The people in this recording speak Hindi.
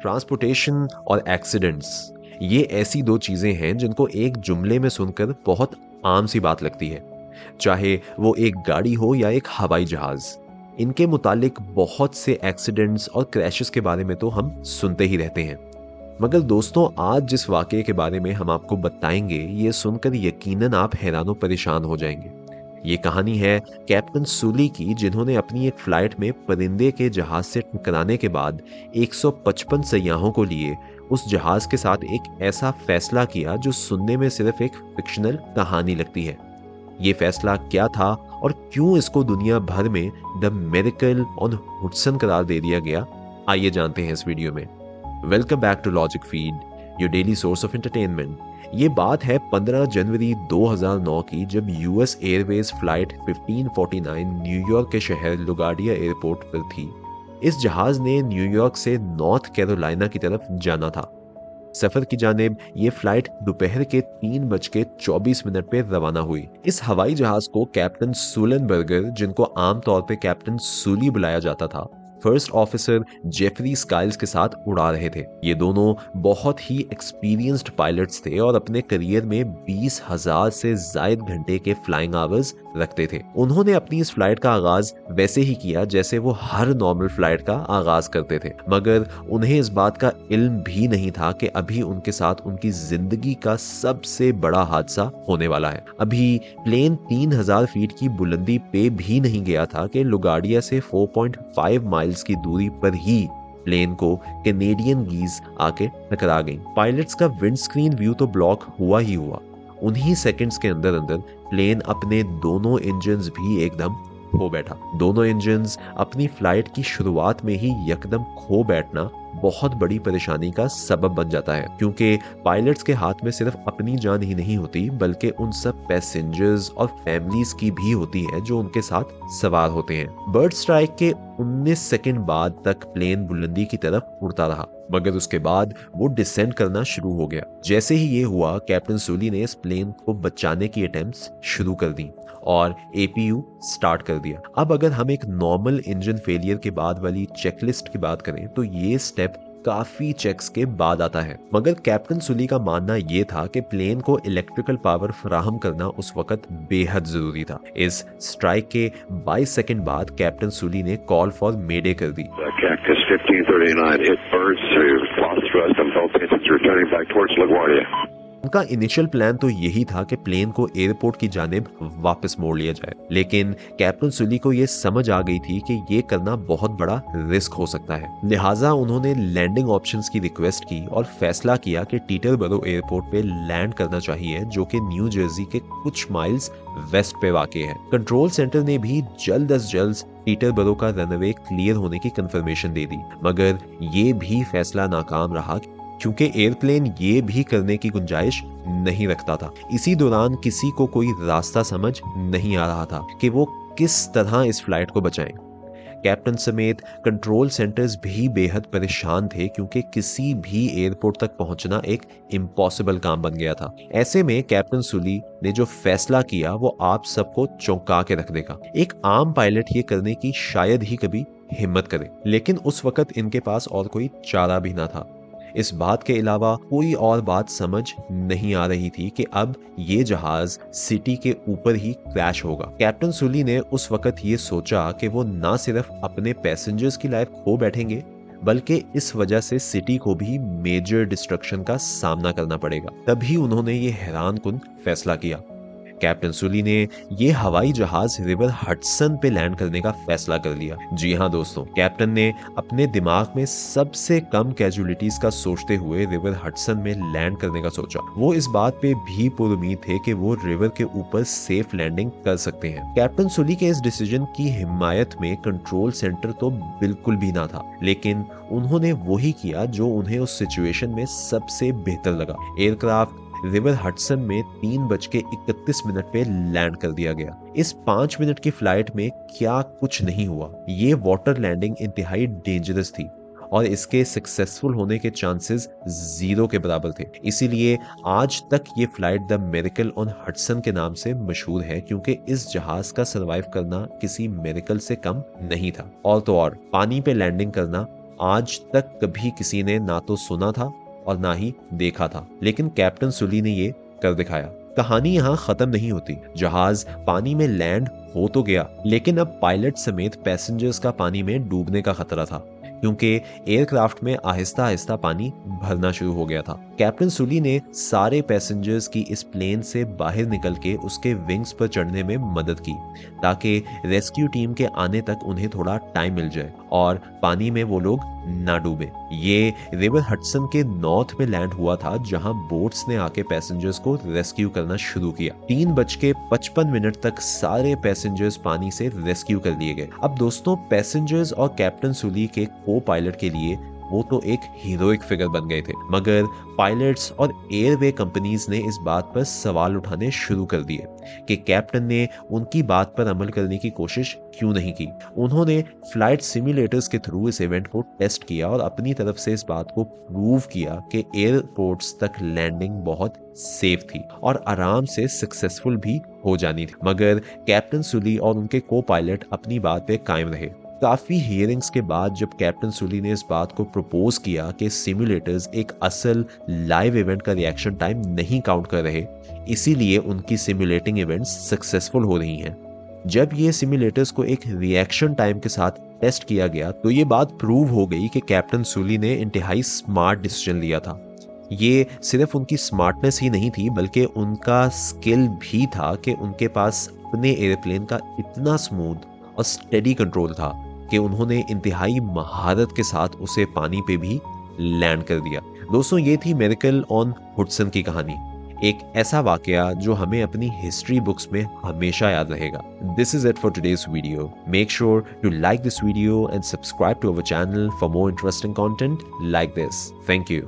ट्रांसपोर्टेशन और एक्सीडेंट्स, ये ऐसी दो चीजें हैं जिनको एक जुमले में सुनकर बहुत आम सी बात लगती है, चाहे वो एक गाड़ी हो या एक हवाई जहाज। इनके मुतालिक बहुत से एक्सीडेंट्स और क्रैशेस के बारे में तो हम सुनते ही रहते हैं। मगर दोस्तों, आज जिस वाकये के बारे में हम आपको बताएंगे, ये सुनकर यकीनन आप हैरानो परेशान हो जाएंगे। ये कहानी है कैप्टन सूली की, जिन्होंने अपनी एक फ्लाइट में परिंदे के जहाज से टकराने के बाद 155 सयाहों को लिए उस जहाज के साथ एक ऐसा फैसला किया जो सुनने में सिर्फ एक फिक्शनल कहानी लगती है। ये फैसला क्या था और क्यों इसको दुनिया भर में द मिरेकल ऑन हुडसन करार दे दिया गया, आइए जानते हैं इस वीडियो में। Welcome back to logic feed, your daily source of entertainment. ये बात है 15 जनवरी 2009 की, जब यूएस एयरवेज फ्लाइट 1549 न्यूयॉर्क के शहर लुगार्डिया एयरपोर्ट पर थी। इस जहाज ने न्यूयॉर्क से नॉर्थ कैरोलिना की तरफ जाना था। सफर की जानिब ये फ्लाइट दोपहर के 3:24 पे रवाना हुई। इस हवाई जहाज को कैप्टन सुलेनबर्गर, जिनको आमतौर पे कैप्टन सूली बुलाया जाता था, फर्स्ट ऑफिसर जेफरी स्काइल्स के साथ उड़ा रहे थे। ये दोनों बहुत ही एक्सपीरियंस्ड पायलट्स थे और अपने करियर में 20,000 से ज्यादा घंटे के फ्लाइंग आवर्स रखते थे। उन्होंने अपनी इस फ्लाइट का आगाज वैसे ही किया जैसे वो हर नॉर्मल फ्लाइट का आगाज करते थे, मगर उन्हें इस बात का इल्म भी नहीं था कि अभी उनके साथ उनकी जिंदगी का सबसे बड़ा हादसा होने वाला है। अभी प्लेन 3000 फीट की बुलंदी पे भी नहीं गया था कि लुगार्डिया से 4.5 माइल्स की दूरी पर ही प्लेन को कैनेडियन गीज आके टकरा गई। पायलट्स का विंडस्क्रीन व्यू तो ब्लॉक हुआ ही हुआ। उन्हीं सेकंड्स के अंदर अंदर प्लेन अपने दोनों इंजन्स भी एकदम खो बैठा। दोनों इंजन्स अपनी फ्लाइट की शुरुआत में ही यकदम खो बैठना बहुत बड़ी परेशानी का सबब बन जाता है, क्योंकि पायलट्स के हाथ में सिर्फ अपनी जान ही नहीं होती, बल्कि उन सब पैसेंजर्स और फैमिलीज की भी होती है जो उनके साथ सवार होते हैं। बर्ड स्ट्राइक के 19 सेकंड बाद तक प्लेन बुलंदी की तरफ उड़ता रहा, मगर उसके बाद वो डिसेंड करना शुरू हो गया। जैसे ही ये हुआ, कैप्टन सूली ने इस प्लेन को बचाने की अटेम्प्ट्स शुरू कर दी और एपीयू स्टार्ट कर दिया। अब अगर हम एक नॉर्मल इंजन फेलियर के बाद वाली चेकलिस्ट की बात करें तो ये स्टेप काफी चेक्स के बाद आता है, मगर कैप्टन सूली का मानना यह था कि प्लेन को इलेक्ट्रिकल पावर फराहम करना उस वक्त बेहद जरूरी था। इस स्ट्राइक के 22 सेकंड बाद कैप्टन सूली ने कॉल फॉर मेडे कर दी। Cactus 1539 hit birds to lost thrust on both engines returning back towards LaGuardia. उनका इनिशियल प्लान तो यही था कि प्लेन को एयरपोर्ट की जानिब वापस मोड़ लिया जाए, लेकिन कैप्टन सूली को यह समझ आ गई थी कि यह करना बहुत बड़ा रिस्क हो सकता है। लिहाजा उन्होंने लैंडिंग ऑप्शंस की रिक्वेस्ट की और फैसला किया कि टीटरबरो एयरपोर्ट पे लैंड करना चाहिए, जो कि न्यू जर्सी के कुछ माइल्स वेस्ट पे वाक़ है। कंट्रोल सेंटर ने भी जल्द अज जल्द टीटरबरो का रनवे क्लियर होने की कंफर्मेशन दे दी, मगर ये भी फैसला नाकाम रहा, क्योंकि एयरप्लेन ये भी करने की गुंजाइश नहीं रखता था। इसी दौरान किसी को कोई रास्ता समझ नहीं आ रहा था कि वो किस तरह इस फ्लाइट को बचाएं। कैप्टन समेत कंट्रोल सेंटर्स भी बेहद परेशान थे, क्योंकि किसी भी एयरपोर्ट तक पहुंचना एक इम्पॉसिबल काम बन गया था। ऐसे में कैप्टन सूली ने जो फैसला किया वो आप सबको चौंका के रख देगा। एक आम पायलट ये करने की शायद ही कभी हिम्मत करे, लेकिन उस वक्त इनके पास और कोई चारा भी ना था। इस बात के अलावा कोई और बात समझ नहीं आ रही थी कि अब ये जहाज सिटी के ऊपर ही क्रैश होगा। कैप्टन सूली ने उस वक्त ये सोचा कि वो ना सिर्फ अपने पैसेंजर्स की लाइफ खो बैठेंगे, बल्कि इस वजह से सिटी को भी मेजर डिस्ट्रक्शन का सामना करना पड़ेगा। तभी उन्होंने ये हैरानकुन फैसला किया। कैप्टन सूली ने ये हवाई जहाज रिवर हडसन पे लैंड करने का फैसला कर लिया। जी हाँ दोस्तों, कैप्टन ने अपने दिमाग में सबसे कम कैजुअलिटीज का सोचते हुए रिवर हडसन में लैंड करने का सोचा। वो इस बात पे भी पुरुमीद थे कि वो रिवर के ऊपर सेफ लैंडिंग कर सकते हैं। कैप्टन सूली के इस डिसीजन की हिमायत में कंट्रोल सेंटर तो बिल्कुल भी ना था, लेकिन उन्होंने वही किया जो उन्हें उस सिचुएशन में सबसे बेहतर लगा। एयरक्राफ्ट रिवर हडसन में 3:31 पे लैंड कर दिया गया। इस 5 मिनट की फ्लाइट में क्या कुछ नहीं हुआ। ये वाटर लैंडिंग इंतहाई डेंजरस थी और इसके सक्सेसफुल होने के चांसेस 0 के बराबर थे। इसीलिए आज तक ये flight the miracle on Hudson के नाम से मशहूर है, क्योंकि इस जहाज का सरवाइव करना किसी मिरेकल से कम नहीं था। और तो और पानी पे लैंडिंग करना आज तक कभी किसी ने ना तो सुना था और ना ही देखा था, लेकिन कैप्टन सुली ने ये कर दिखाया। कहानी यहाँ खत्म नहीं होती। जहाज पानी में लैंड हो तो गया, लेकिन अब पायलट समेत पैसेंजर्स का पानी में डूबने का खतरा था, क्योंकि एयरक्राफ्ट में आहिस्ता आहिस्ता पानी भरना शुरू हो गया था। कैप्टन सुली ने सारे पैसेंजर्स की इस प्लेन से बाहर निकल के उसके विंग्स पर चढ़ने में मदद की, ताकि रेस्क्यू टीम के आने तक उन्हें थोड़ा टाइम मिल जाए और पानी में वो लोग ना डूबे। ये रिवर हडसन के नॉर्थ में लैंड हुआ था, जहां बोट्स ने आके पैसेंजर्स को रेस्क्यू करना शुरू किया। 3:55 तक सारे पैसेंजर्स पानी से रेस्क्यू कर लिए गए। अब दोस्तों, पैसेंजर्स और कैप्टन सुली के को पायलट के लिए वो तो एक हीरोइक फिगर बन गए थे, मगर पायलट्स और एयरवे कंपनीज ने इस बात पर सवाल उठाने शुरू कर दिए कि कैप्टन ने उनकी बात पर अमल करने की कोशिश क्यों नहीं की। उन्होंने फ्लाइट सिमुलेटर्स के थ्रू इस इवेंट को टेस्ट किया और अपनी तरफ से इस बात को प्रूव किया कि एयरपोर्ट्स तक लैंडिंग बहुत सेफ थी और आराम से सक्सेसफुल भी हो जानी थी। मगर कैप्टन सुली और उनके को पायलट अपनी बात पे कायम रहे। काफी हियरिंग्स के बाद जब कैप्टन सुली ने इस बात को प्रपोज किया कि सिमुलेटर्स एक असल लाइव इवेंट का रिएक्शन टाइम नहीं काउंट कर रहे, इसीलिए उनकी सिमुलेटिंग इवेंट्स सक्सेसफुल हो रही हैं। जब ये सिमुलेटर्स को एक रिएक्शन टाइम के साथ टेस्ट किया गया तो ये बात प्रूव हो गई कि कैप्टन सुली ने इंतहाई स्मार्ट डिसीजन लिया था। ये सिर्फ उनकी स्मार्टनेस ही नहीं थी, बल्कि उनका स्किल भी था कि उनके पास अपने एयरप्लेन का इतना स्मूथ और स्टेडी कंट्रोल था कि उन्होंने इंतहाई महारत के साथ उसे पानी पे भी लैंड कर दिया। दोस्तों, ये थी मिरेकल ऑन हुडसन की कहानी, एक ऐसा वाकया जो हमें अपनी हिस्ट्री बुक्स में हमेशा याद रहेगा। This is it for today's video. Make sure to like this video and subscribe to our channel for more interesting content like this. Thank you.